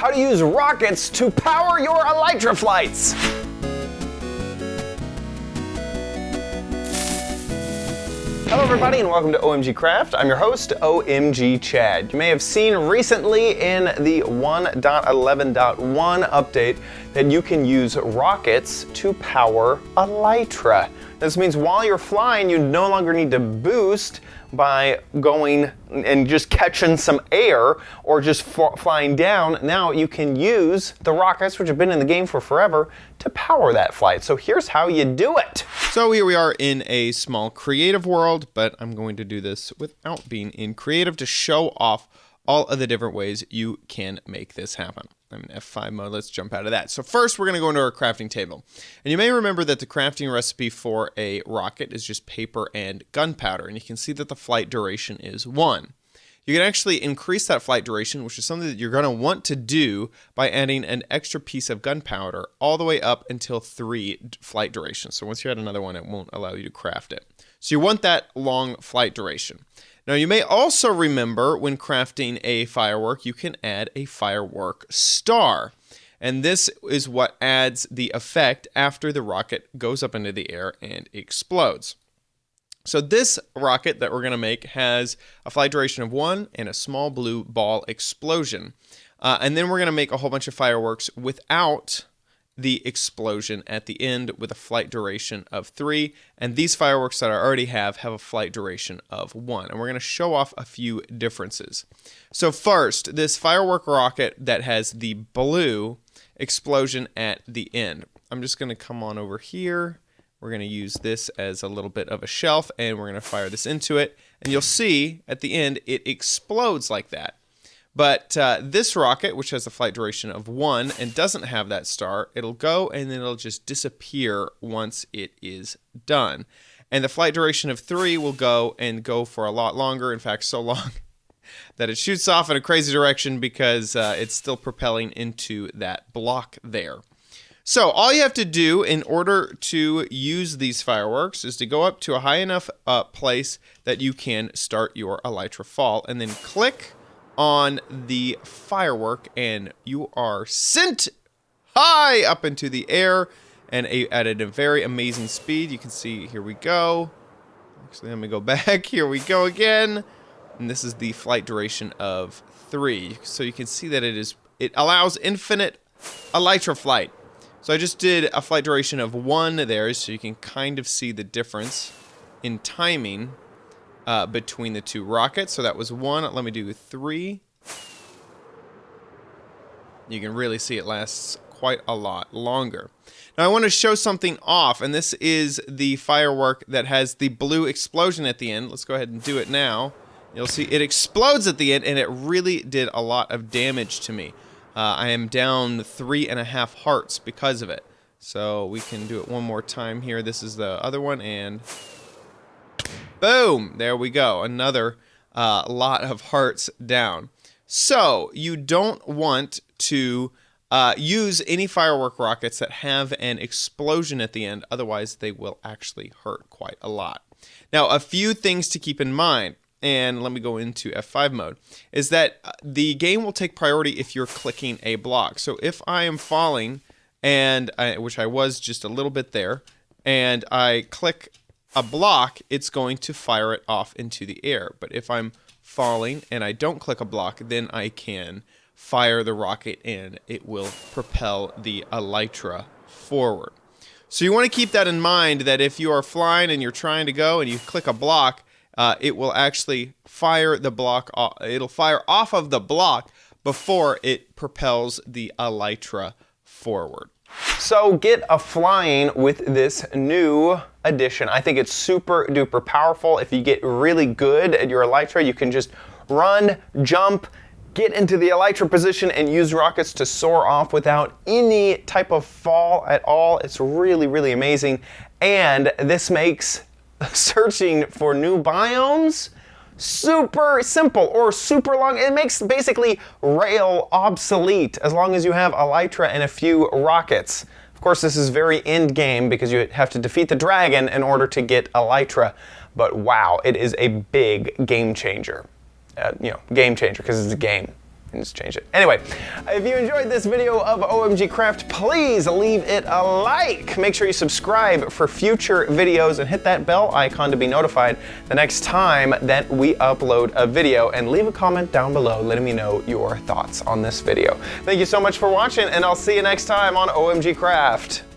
how to use rockets to power your Elytra flights. Hello everybody and welcome to OMGcraft. I'm your host, OMG Chad. You may have seen recently in the 1.11.1 update that you can use rockets to power Elytra. This means while you're flying, you no longer need to boost by going and just catching some air or just flying down. Now you can use the rockets, which have been in the game for forever, to power that flight. So here's how you do it. So here we are in a small creative world, but I'm going to do this without being in creative to show off all of the different ways you can make this happen. I'm in F5 mode. Let's jump out of that. So first, we're going to go into our crafting table. And you may remember that the crafting recipe for a rocket is just paper and gunpowder. And you can see that the flight duration is 1. You can actually increase that flight duration, which is something that you're going to want to do by adding an extra piece of gunpowder all the way up until 3 flight durations. So once you add another one, it won't allow you to craft it. So you want that long flight duration. Now, you may also remember when crafting a firework, you can add a firework star. And this is what adds the effect after the rocket goes up into the air and explodes. So this rocket that we're going to make has a flight duration of 1 and a small blue ball explosion. And then we're going to make a whole bunch of fireworks without the explosion at the end with a flight duration of 3. And these fireworks that I already have a flight duration of 1. And we're going to show off a few differences. So first, this firework rocket that has the blue explosion at the end. I'm just going to come on over here. We're going to use this as a little bit of a shelf, and we're going to fire this into it. And you'll see at the end, it explodes like that. But this rocket, which has a flight duration of 1 and doesn't have that star, it'll go and then it'll just disappear once it is done. And the flight duration of 3 will go for a lot longer. In fact, so long that it shoots off in a crazy direction because it's still propelling into that block there. So all you have to do in order to use these fireworks is to go up to a high enough place that you can start your Elytra fall, and then click on the firework, and you are sent high up into the air and at a very amazing speed. You can see, here we go. Actually, let me go back. Here we go again. And this is the flight duration of 3. So you can see that it allows infinite Elytra flight. So I just did a flight duration of 1 there, so you can kind of see the difference in timing between the two rockets. So that was 1. Let me do 3. You can really see it lasts quite a lot longer. Now I want to show something off, and this is the firework that has the blue explosion at the end. Let's go ahead and do it now. You'll see it explodes at the end, and it really did a lot of damage to me. I am down 3.5 hearts because of it. So we can do it one more time here. This is the other one, and boom! There we go. Another lot of hearts down. So you don't want to use any firework rockets that have an explosion at the end. Otherwise, they will actually hurt quite a lot. Now, a few things to keep in mind. And let me go into F5 mode, is that the game will take priority if you're clicking a block. So if I am falling, which I was just a little bit there, and I click a block, it's going to fire it off into the air. But if I'm falling and I don't click a block, then I can fire the rocket and it will propel the Elytra forward. So you want to keep that in mind, that if you are flying and you're trying to go and you click a block, it will actually fire the block. It'll fire off of the block before it propels the Elytra forward. So get a flying with this new addition. I think it's super duper powerful. If you get really good at your Elytra, you can just run, jump, get into the Elytra position and use rockets to soar off without any type of fall at all. It's really, really amazing. And this makes searching for new biomes super simple or super long. It makes basically rail obsolete as long as you have Elytra and a few rockets. Of course, this is very end game because you have to defeat the dragon in order to get Elytra. But wow, it is a big game changer. Game changer because it's a game. can just change it. Anyway, if you enjoyed this video of OMGcraft, please leave it a like. Make sure you subscribe for future videos and hit that bell icon to be notified the next time that we upload a video, and leave a comment down below letting me know your thoughts on this video. Thank you so much for watching, and I'll see you next time on OMGcraft.